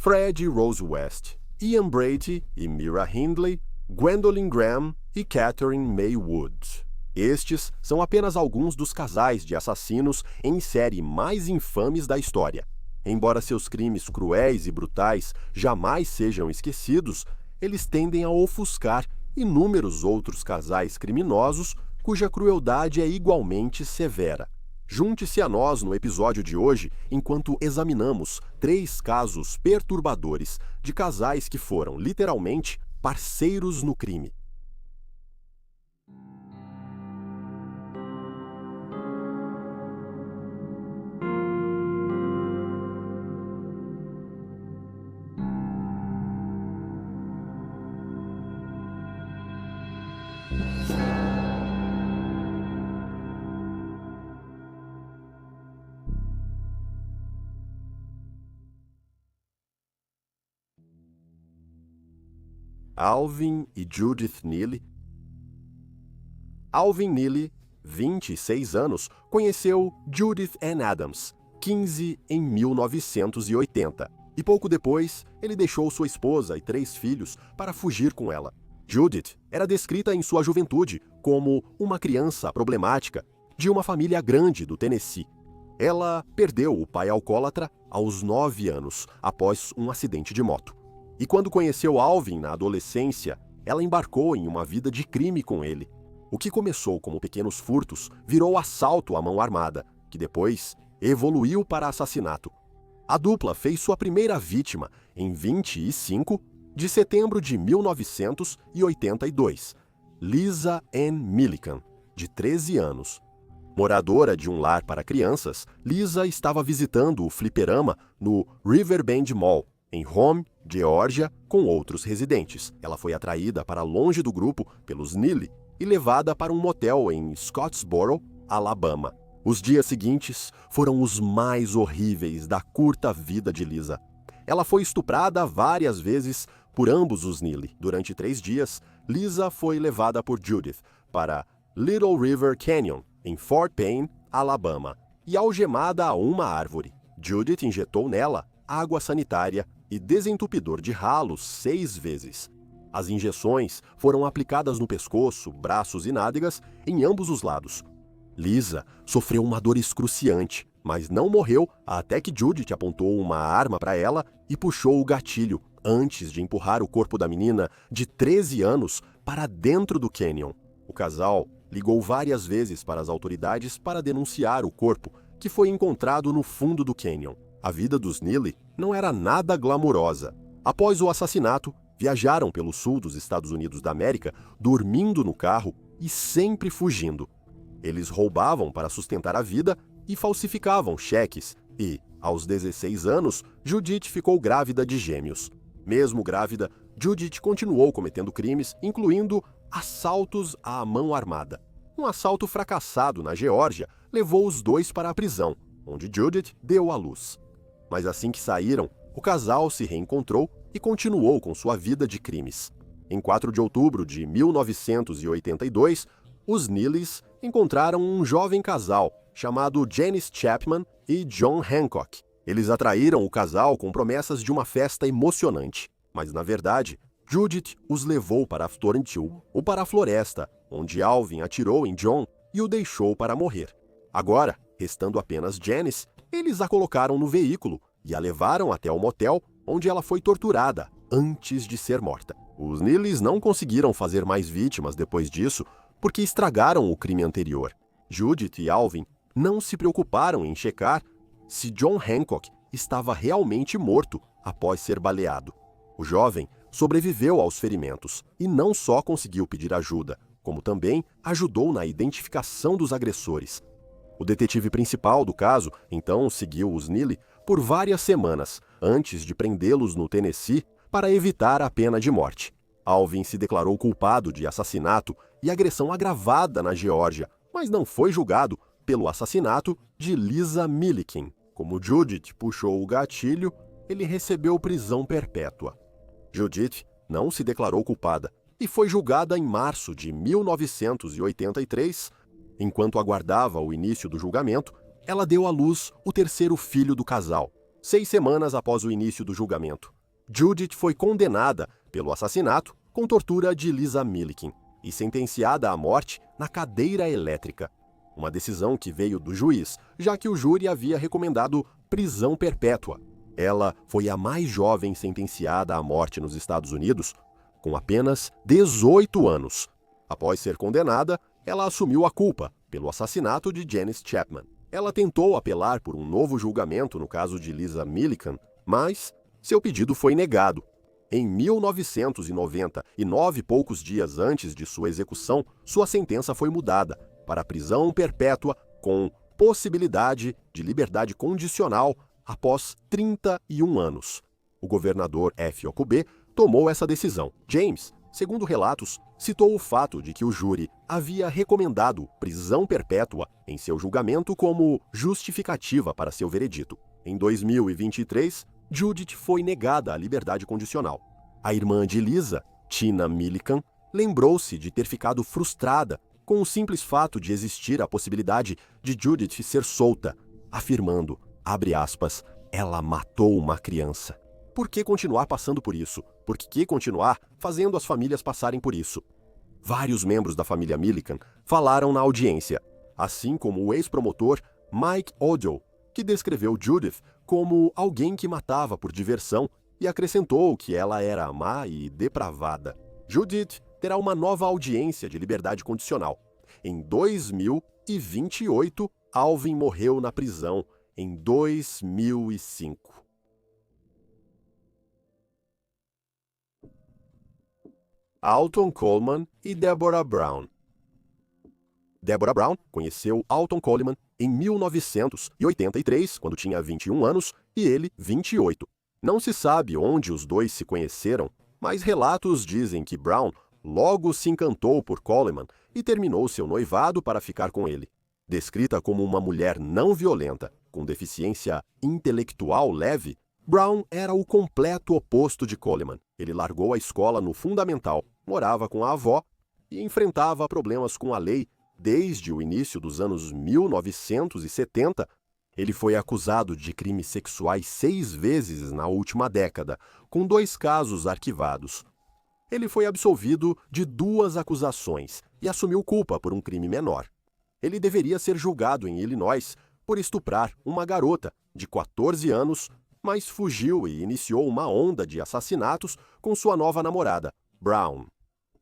Fred e Rose West, Ian Brady e Mira Hindley, Gwendolyn Graham e Catherine May Wood. Estes são apenas alguns dos casais de assassinos em série mais infames da história. Embora seus crimes cruéis e brutais jamais sejam esquecidos, eles tendem a ofuscar inúmeros outros casais criminosos cuja crueldade é igualmente severa. Junte-se a nós no episódio de hoje enquanto examinamos 3 casos perturbadores de casais que foram, literalmente, parceiros no crime. Alvin e Judith Neely. Alvin Neely, 26 anos, conheceu Judith Ann Adams, 15, em 1980, e pouco depois ele deixou sua esposa e 3 filhos para fugir com ela. Judith era descrita em sua juventude como uma criança problemática de uma família grande do Tennessee. Ela perdeu o pai alcoólatra aos 9 anos, após um acidente de moto. E quando conheceu Alvin na adolescência, ela embarcou em uma vida de crime com ele. O que começou como pequenos furtos virou assalto à mão armada, que depois evoluiu para assassinato. A dupla fez sua primeira vítima em 25 de setembro de 1982, Lisa Ann Millican, de 13 anos. Moradora de um lar para crianças, Lisa estava visitando o fliperama no Riverbend Mall, em Home, Geórgia, com outros residentes. Ela foi atraída para longe do grupo pelos Neely e levada para um motel em Scottsboro, Alabama. Os dias seguintes foram os mais horríveis da curta vida de Lisa. Ela foi estuprada várias vezes por ambos os Neely. Durante 3 dias, Lisa foi levada por Judith para Little River Canyon, em Fort Payne, Alabama, e algemada a uma árvore. Judith injetou nela água sanitária e desentupidor de ralos 6 vezes. As injeções foram aplicadas no pescoço, braços e nádegas em ambos os lados. Lisa sofreu uma dor excruciante, mas não morreu até que Judith apontou uma arma para ela e puxou o gatilho antes de empurrar o corpo da menina de 13 anos para dentro do cânion. O casal ligou várias vezes para as autoridades para denunciar o corpo, que foi encontrado no fundo do cânion. A vida dos Neely não era nada glamurosa. Após o assassinato, viajaram pelo sul dos Estados Unidos da América, dormindo no carro e sempre fugindo. Eles roubavam para sustentar a vida e falsificavam cheques e, aos 16 anos, Judith ficou grávida de gêmeos. Mesmo grávida, Judith continuou cometendo crimes, incluindo assaltos à mão armada. Um assalto fracassado na Geórgia levou os 2 para a prisão, onde Judith deu à luz. Mas assim que saíram, o casal se reencontrou e continuou com sua vida de crimes. Em 4 de outubro de 1982, os Neelys encontraram um jovem casal chamado Janice Chapman e John Hancock. Eles atraíram o casal com promessas de uma festa emocionante, mas na verdade, Judith os levou para Afton Hill, ou para a floresta, onde Alvin atirou em John e o deixou para morrer. Agora, restando apenas Janice, eles a colocaram no veículo e a levaram até o motel, onde ela foi torturada antes de ser morta. Os Neelys não conseguiram fazer mais vítimas depois disso porque estragaram o crime anterior. Judith e Alvin não se preocuparam em checar se John Hancock estava realmente morto após ser baleado. O jovem sobreviveu aos ferimentos e não só conseguiu pedir ajuda, como também ajudou na identificação dos agressores. O detetive principal do caso, então, seguiu os Neely por várias semanas, antes de prendê-los no Tennessee para evitar a pena de morte. Alvin se declarou culpado de assassinato e agressão agravada na Geórgia, mas não foi julgado pelo assassinato de Lisa Millican. Como Judith puxou o gatilho, ele recebeu prisão perpétua. Judith não se declarou culpada e foi julgada em março de 1983. Enquanto aguardava o início do julgamento, ela deu à luz o terceiro filho do casal, 6 semanas após o início do julgamento, Judith foi condenada pelo assassinato com tortura de Lisa Milliken e sentenciada à morte na cadeira elétrica. Uma decisão que veio do juiz, já que o júri havia recomendado prisão perpétua. Ela foi a mais jovem sentenciada à morte nos Estados Unidos, com apenas 18 anos. Após ser condenada, ela assumiu a culpa pelo assassinato de Janice Chapman. Ela tentou apelar por um novo julgamento no caso de Lisa Milliken, mas seu pedido foi negado. Em 1999, poucos dias antes de sua execução, sua sentença foi mudada para prisão perpétua com possibilidade de liberdade condicional após 31 anos. O governador F. Okube tomou essa decisão. James, segundo relatos, citou o fato de que o júri havia recomendado prisão perpétua em seu julgamento como justificativa para seu veredito. Em 2023, Judith foi negada a liberdade condicional. A irmã de Lisa, Tina Milliken, lembrou-se de ter ficado frustrada com o simples fato de existir a possibilidade de Judith ser solta, afirmando, abre aspas, ela matou uma criança. Por que continuar passando por isso? Por que continuar fazendo as famílias passarem por isso? Vários membros da família Milliken falaram na audiência, assim como o ex-promotor Mike Odell, que descreveu Judith como alguém que matava por diversão e acrescentou que ela era má e depravada. Judith terá uma nova audiência de liberdade condicional. Em 2028, Alvin morreu na prisão em 2005. Alton Coleman e Deborah Brown. Deborah Brown conheceu Alton Coleman em 1983, quando tinha 21 anos, e ele 28. Não se sabe onde os dois se conheceram, mas relatos dizem que Brown logo se encantou por Coleman e terminou seu noivado para ficar com ele. Descrita como uma mulher não violenta, com deficiência intelectual leve, Brown era o completo oposto de Coleman. Ele largou a escola no fundamental, morava com a avó e enfrentava problemas com a lei desde o início dos anos 1970. Ele foi acusado de crimes sexuais 6 vezes na última década, com 2 casos arquivados. Ele foi absolvido de 2 acusações e assumiu culpa por um crime menor. Ele deveria ser julgado em Illinois por estuprar uma garota de 14 anos, mas fugiu e iniciou uma onda de assassinatos com sua nova namorada, Brown.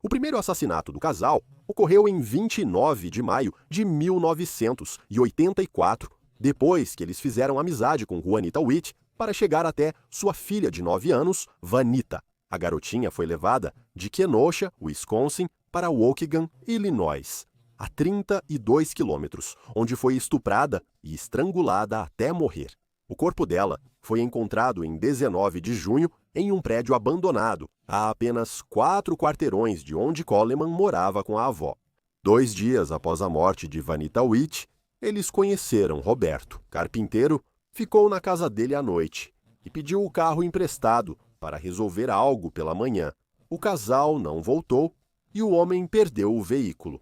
O primeiro assassinato do casal ocorreu em 29 de maio de 1984, depois que eles fizeram amizade com Juanita Witt para chegar até sua filha de 9 anos, Vanita. A garotinha foi levada de Kenosha, Wisconsin, para Waukegan, Illinois, a 32 quilômetros, onde foi estuprada e estrangulada até morrer. O corpo dela foi encontrado em 19 de junho em um prédio abandonado, a apenas 4 quarteirões de onde Coleman morava com a avó. 2 dias após a morte de Vanita Witt, eles conheceram Roberto. Carpinteiro ficou na casa dele à noite e pediu o carro emprestado para resolver algo pela manhã. O casal não voltou e o homem perdeu o veículo.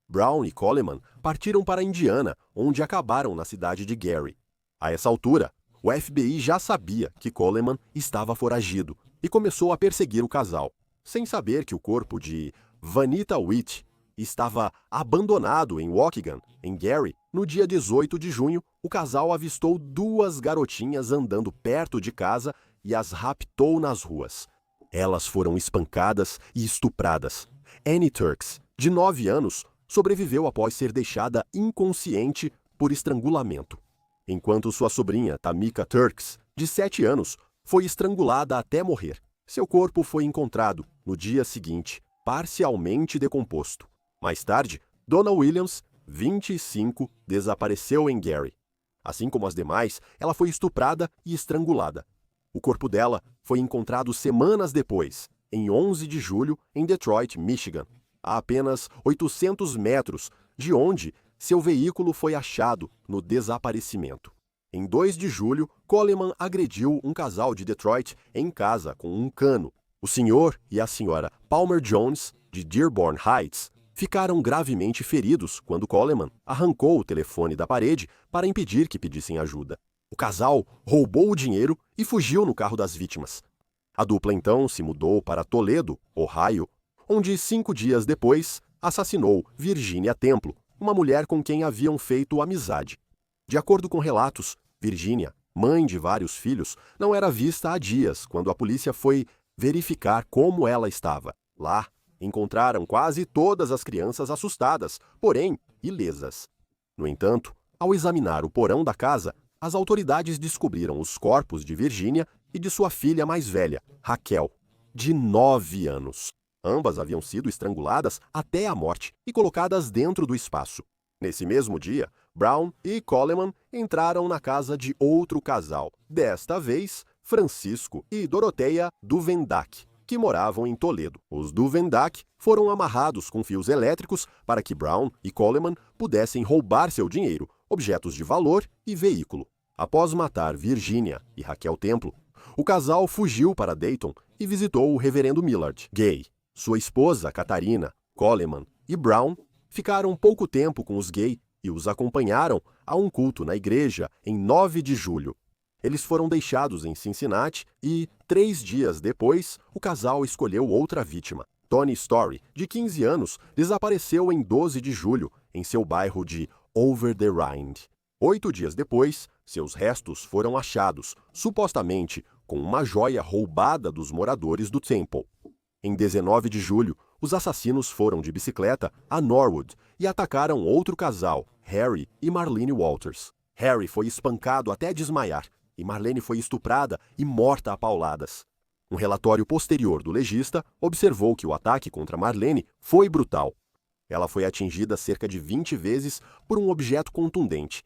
Brown e Coleman partiram para Indiana, onde acabaram na cidade de Gary. A essa altura, o FBI já sabia que Coleman estava foragido e começou a perseguir o casal. Sem saber que o corpo de Vanita Witt estava abandonado em Waukegan, em Gary, no dia 18 de junho, o casal avistou 2 garotinhas andando perto de casa e as raptou nas ruas. Elas foram espancadas e estupradas. Annie Turks, de 9 anos, sobreviveu após ser deixada inconsciente por estrangulamento, enquanto sua sobrinha, Tamika Turks, de 7 anos, foi estrangulada até morrer. Seu corpo foi encontrado no dia seguinte, parcialmente decomposto. Mais tarde, Donna Williams, 25, desapareceu em Gary. Assim como as demais, ela foi estuprada e estrangulada. O corpo dela foi encontrado semanas depois, em 11 de julho, em Detroit, Michigan, a apenas 800 metros de onde seu veículo foi achado no desaparecimento. Em 2 de julho, Coleman agrediu um casal de Detroit em casa com um cano. O senhor e a senhora Palmer Jones, de Dearborn Heights, ficaram gravemente feridos quando Coleman arrancou o telefone da parede para impedir que pedissem ajuda. O casal roubou o dinheiro e fugiu no carro das vítimas. A dupla então se mudou para Toledo, Ohio, onde 5 dias depois assassinou Virginia Templo, uma mulher com quem haviam feito amizade. De acordo com relatos, Virginia, mãe de vários filhos, não era vista há dias quando a polícia foi verificar como ela estava. Lá, encontraram quase todas as crianças assustadas, porém ilesas. No entanto, ao examinar o porão da casa, as autoridades descobriram os corpos de Virginia e de sua filha mais velha, Raquel, de 9 anos. Ambas haviam sido estranguladas até a morte e colocadas dentro do espaço. Nesse mesmo dia, Brown e Coleman entraram na casa de outro casal, desta vez Francisco e Doroteia Duvendak, que moravam em Toledo. Os Duvendak foram amarrados com fios elétricos para que Brown e Coleman pudessem roubar seu dinheiro, objetos de valor e veículo. Após matar Virginia e Raquel Templo, o casal fugiu para Dayton e visitou o reverendo Millard Gay. Sua esposa, Catarina, Coleman e Brown ficaram pouco tempo com os Gay e os acompanharam a um culto na igreja em 9 de julho. Eles foram deixados em Cincinnati e, 3 dias depois, o casal escolheu outra vítima. Tony Story, de 15 anos, desapareceu em 12 de julho, em seu bairro de Over the Rhine. 8 dias depois, seus restos foram achados, supostamente com uma joia roubada dos moradores do Temple. Em 19 de julho, os assassinos foram de bicicleta a Norwood e atacaram outro casal, Harry e Marlene Walters. Harry foi espancado até desmaiar e Marlene foi estuprada e morta a pauladas. Um relatório posterior do legista observou que o ataque contra Marlene foi brutal. Ela foi atingida cerca de 20 vezes por um objeto contundente.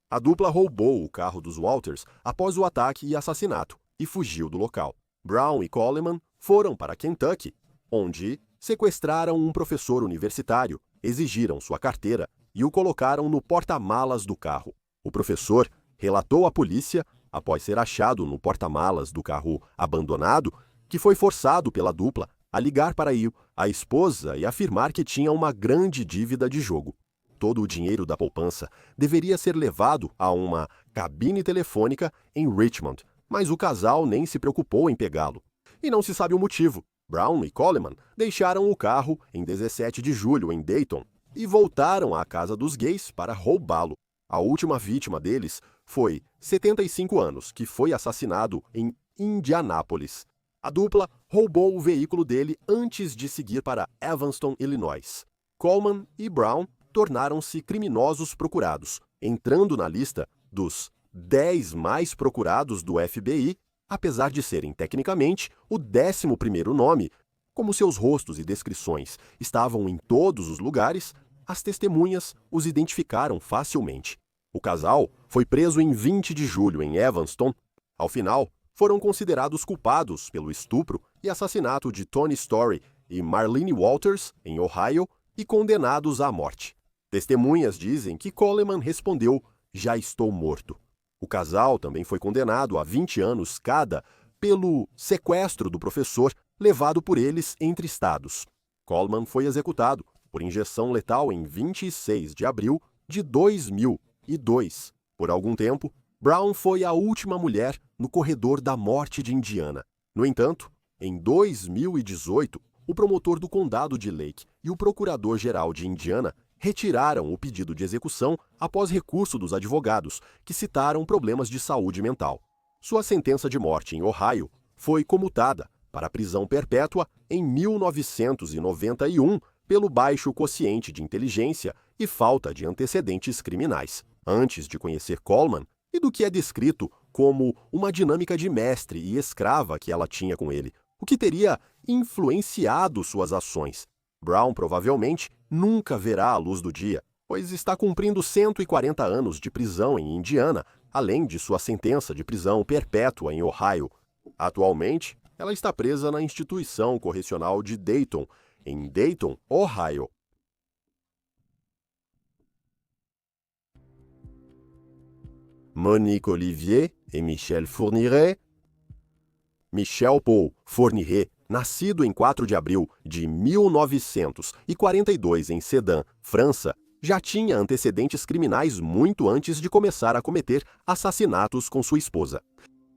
A dupla roubou o carro dos Walters após o ataque e assassinato e fugiu do local. Brown e Coleman foram para Kentucky, onde sequestraram um professor universitário, exigiram sua carteira e o colocaram no porta-malas do carro. O professor relatou à polícia, após ser achado no porta-malas do carro abandonado, que foi forçado pela dupla a ligar para a esposa e afirmar que tinha uma grande dívida de jogo. Todo o dinheiro da poupança deveria ser levado a uma cabine telefônica em Richmond, mas o casal nem se preocupou em pegá-lo. E não se sabe o motivo. Brown e Coleman deixaram o carro em 17 de julho em Dayton e voltaram à casa dos Gays para roubá-lo. A última vítima deles foi 75 anos, que foi assassinado em Indianápolis. A dupla roubou o veículo dele antes de seguir para Evanston, Illinois. Coleman e Brown tornaram-se criminosos procurados, entrando na lista dos 10 mais procurados do FBI, apesar de serem tecnicamente o 11º nome. Como seus rostos e descrições estavam em todos os lugares, as testemunhas os identificaram facilmente. O casal foi preso em 20 de julho em Evanston. Ao final, foram considerados culpados pelo estupro e assassinato de Tony Story e Marlene Walters, em Ohio, e condenados à morte. Testemunhas dizem que Coleman respondeu: "Já estou morto". O casal também foi condenado a 20 anos cada pelo sequestro do professor levado por eles entre estados. Coleman foi executado por injeção letal em 26 de abril de 2002. Por algum tempo, Brown foi a última mulher no corredor da morte de Indiana. No entanto, em 2018, o promotor do condado de Lake e o procurador-geral de Indiana retiraram o pedido de execução após recurso dos advogados, que citaram problemas de saúde mental. Sua sentença de morte em Ohio foi comutada para prisão perpétua em 1991 pelo baixo quociente de inteligência e falta de antecedentes criminais. Antes de conhecer Coleman e do que é descrito como uma dinâmica de mestre e escrava que ela tinha com ele, o que teria influenciado suas ações, Brown provavelmente nunca verá a luz do dia, pois está cumprindo 140 anos de prisão em Indiana, além de sua sentença de prisão perpétua em Ohio. Atualmente, ela está presa na instituição correcional de Dayton, em Dayton, Ohio. Monique Olivier e Michel Fourniret. Michel Paul Fourniret, nascido em 4 de abril de 1942 em Sedan, França, já tinha antecedentes criminais muito antes de começar a cometer assassinatos com sua esposa.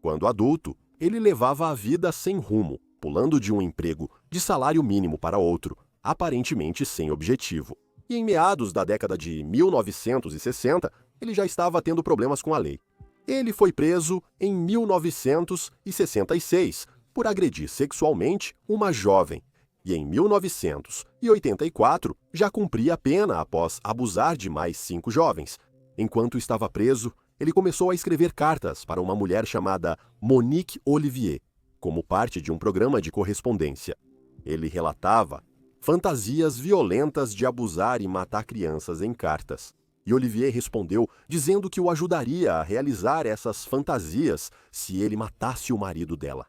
Quando adulto, ele levava a vida sem rumo, pulando de um emprego de salário mínimo para outro, aparentemente sem objetivo. E em meados da década de 1960, ele já estava tendo problemas com a lei. Ele foi preso em 1966 por agredir sexualmente uma jovem e em 1984 já cumpria a pena após abusar de mais 5 jovens. Enquanto estava preso, ele começou a escrever cartas para uma mulher chamada Monique Olivier, como parte de um programa de correspondência. Ele relatava fantasias violentas de abusar e matar crianças em cartas. E Olivier respondeu dizendo que o ajudaria a realizar essas fantasias se ele matasse o marido dela.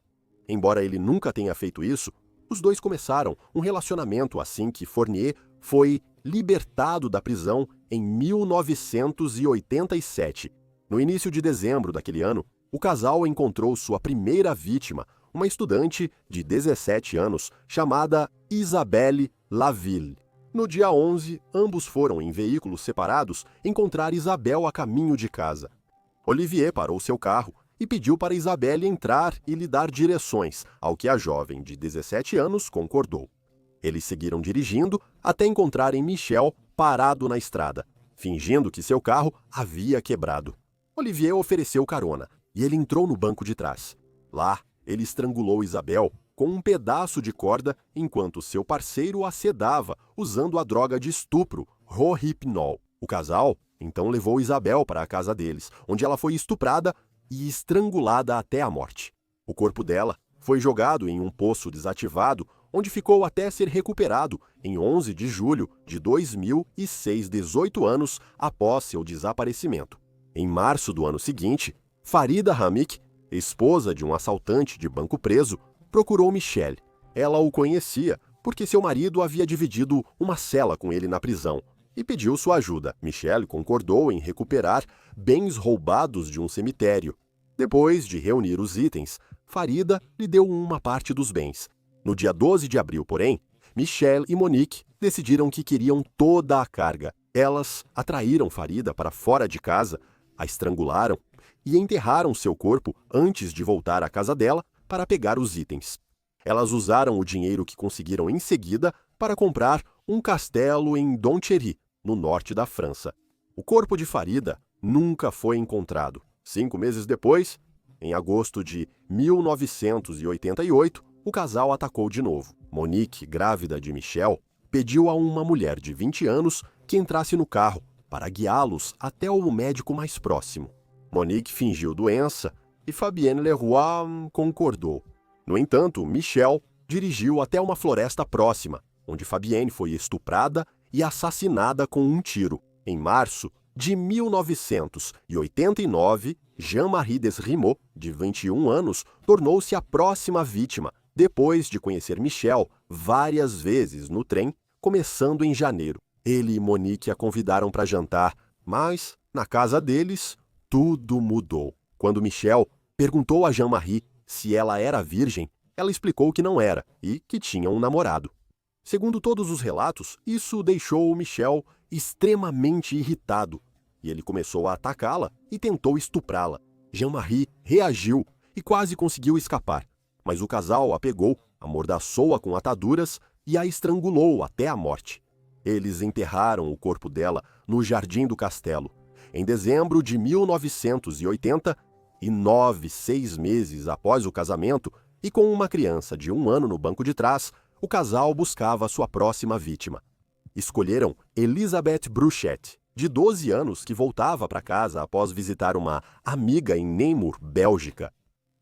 Embora ele nunca tenha feito isso, os dois começaram um relacionamento assim que Fournier foi libertado da prisão em 1987. No início de dezembro daquele ano, o casal encontrou sua primeira vítima, uma estudante de 17 anos chamada Isabelle Laville. No dia 11, ambos foram em veículos separados encontrar Isabel a caminho de casa. Olivier parou seu carro e pediu para Isabelle entrar e lhe dar direções, ao que a jovem de 17 anos concordou. Eles seguiram dirigindo até encontrarem Michel parado na estrada, fingindo que seu carro havia quebrado. Olivier ofereceu carona e ele entrou no banco de trás. Lá, ele estrangulou Isabel com um pedaço de corda enquanto seu parceiro a sedava usando a droga de estupro, Rohypnol. O casal então levou Isabel para a casa deles, onde ela foi estuprada e estrangulada até a morte. O corpo dela foi jogado em um poço desativado, onde ficou até ser recuperado em 11 de julho de 2006, 18 anos após seu desaparecimento. Em março do ano seguinte, Farida Hamik, esposa de um assaltante de banco preso, procurou Michel. Ela o conhecia porque seu marido havia dividido uma cela com ele na prisão e pediu sua ajuda. Michel concordou em recuperar bens roubados de um cemitério. Depois de reunir os itens, Farida lhe deu uma parte dos bens. No dia 12 de abril, porém, Michel e Monique decidiram que queriam toda a carga. Elas atraíram Farida para fora de casa, a estrangularam e enterraram seu corpo antes de voltar à casa dela para pegar os itens. Elas usaram o dinheiro que conseguiram em seguida para comprar um castelo em Donchery, no norte da França. O corpo de Farida nunca foi encontrado. 5 meses depois, em agosto de 1988, o casal atacou de novo. Monique, grávida de Michel, pediu a uma mulher de 20 anos que entrasse no carro para guiá-los até o médico mais próximo. Monique fingiu doença e Fabienne Leroy concordou. No entanto, Michel dirigiu até uma floresta próxima, onde Fabienne foi estuprada e assassinada com um tiro. Em março de 1989, Jean-Marie Desrimeaux, de 21 anos, tornou-se a próxima vítima, depois de conhecer Michel várias vezes no trem, começando em janeiro. Ele e Monique a convidaram para jantar, mas, na casa deles, tudo mudou. Quando Michel perguntou a Jean-Marie se ela era virgem, ela explicou que não era e que tinha um namorado. Segundo todos os relatos, isso deixou o Michel extremamente irritado e ele começou a atacá-la e tentou estuprá-la. Jean-Marie reagiu e quase conseguiu escapar, mas o casal a pegou, amordaçou-a com ataduras e a estrangulou até a morte. Eles enterraram o corpo dela no jardim do castelo. Em dezembro de 1980, 6 meses após o casamento, e com uma criança de 1 ano no banco de trás, o casal buscava sua próxima vítima. Escolheram Elisabeth Bruchet, de 12 anos, que voltava para casa após visitar uma amiga em Namur, Bélgica.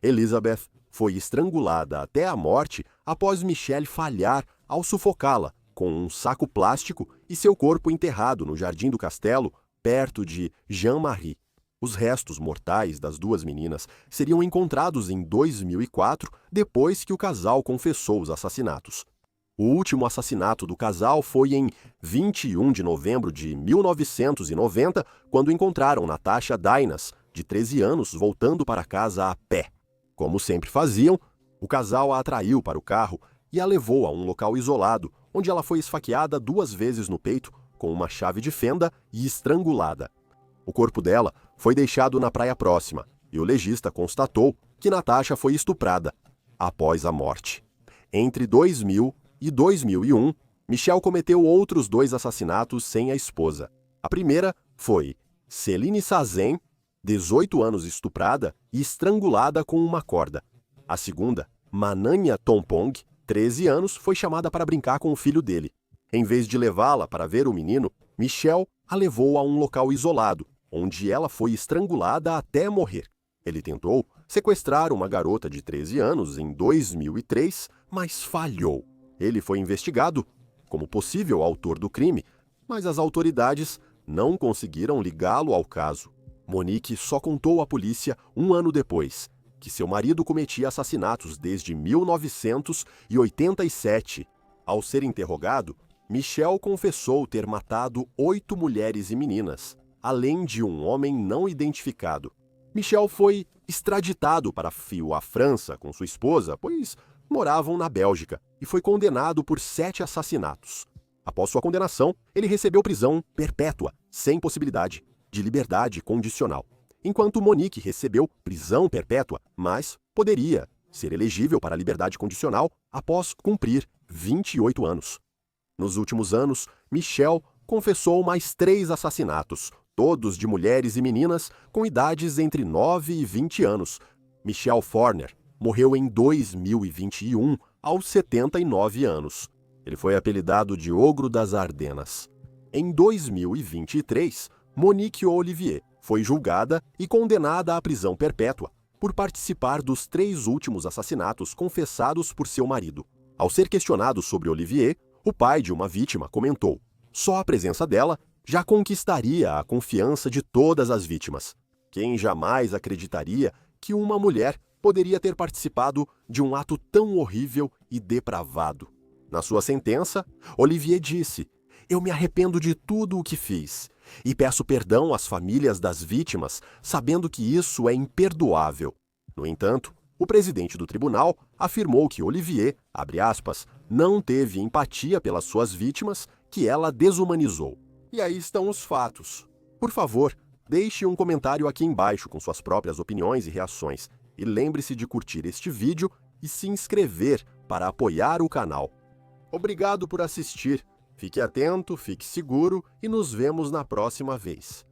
Elisabeth foi estrangulada até a morte após Michel falhar ao sufocá-la com um saco plástico e seu corpo enterrado no jardim do castelo, perto de Jean-Marie. Os restos mortais das duas meninas seriam encontrados em 2004, depois que o casal confessou os assassinatos. O último assassinato do casal foi em 21 de novembro de 1990, quando encontraram Natasha Dainas, de 13 anos, voltando para casa a pé. Como sempre faziam, o casal a atraiu para o carro e a levou a um local isolado, onde ela foi esfaqueada 2 vezes no peito com uma chave de fenda e estrangulada. O corpo dela foi deixado na praia próxima e o legista constatou que Natasha foi estuprada após a morte. Entre 2000 e 2001, Michelle cometeu outros 2 assassinatos sem a esposa. A primeira foi Celine Sazen, 18 anos, estuprada e estrangulada com uma corda. A segunda, Mananya Tompong, 13 anos, foi chamada para brincar com o filho dele. Em vez de levá-la para ver o menino, Michelle a levou a um local isolado, onde ela foi estrangulada até morrer. Ele tentou sequestrar uma garota de 13 anos em 2003, mas falhou. Ele foi investigado como possível autor do crime, mas as autoridades não conseguiram ligá-lo ao caso. Monique só contou à polícia um ano depois que seu marido cometia assassinatos desde 1987. Ao ser interrogado, Michelle confessou ter matado 8 mulheres e meninas, além de um homem não identificado. Michelle foi extraditado para a França com sua esposa, pois moravam na Bélgica, e foi condenado por 7 assassinatos. Após sua condenação, ele recebeu prisão perpétua, sem possibilidade de liberdade condicional, enquanto Monique recebeu prisão perpétua, mas poderia ser elegível para liberdade condicional após cumprir 28 anos. Nos últimos anos, Michelle confessou mais 3 assassinatos, todos de mulheres e meninas com idades entre 9 e 20 anos. Michelle Forner morreu em 2021, aos 79 anos. Ele foi apelidado de Ogro das Ardenas. Em 2023, Monique Olivier foi julgada e condenada à prisão perpétua por participar dos 3 últimos assassinatos confessados por seu marido. Ao ser questionado sobre Olivier, o pai de uma vítima comentou: só a presença dela já conquistaria a confiança de todas as vítimas. Quem jamais acreditaria que uma mulher poderia ter participado de um ato tão horrível e depravado? Na sua sentença, Olivier disse: eu me arrependo de tudo o que fiz e peço perdão às famílias das vítimas, sabendo que isso é imperdoável. No entanto, o presidente do tribunal afirmou que Olivier, abre aspas, não teve empatia pelas suas vítimas, que ela desumanizou. E aí estão os fatos. Por favor, deixe um comentário aqui embaixo com suas próprias opiniões e reações. E lembre-se de curtir este vídeo e se inscrever para apoiar o canal. Obrigado por assistir. Fique atento, fique seguro e nos vemos na próxima vez.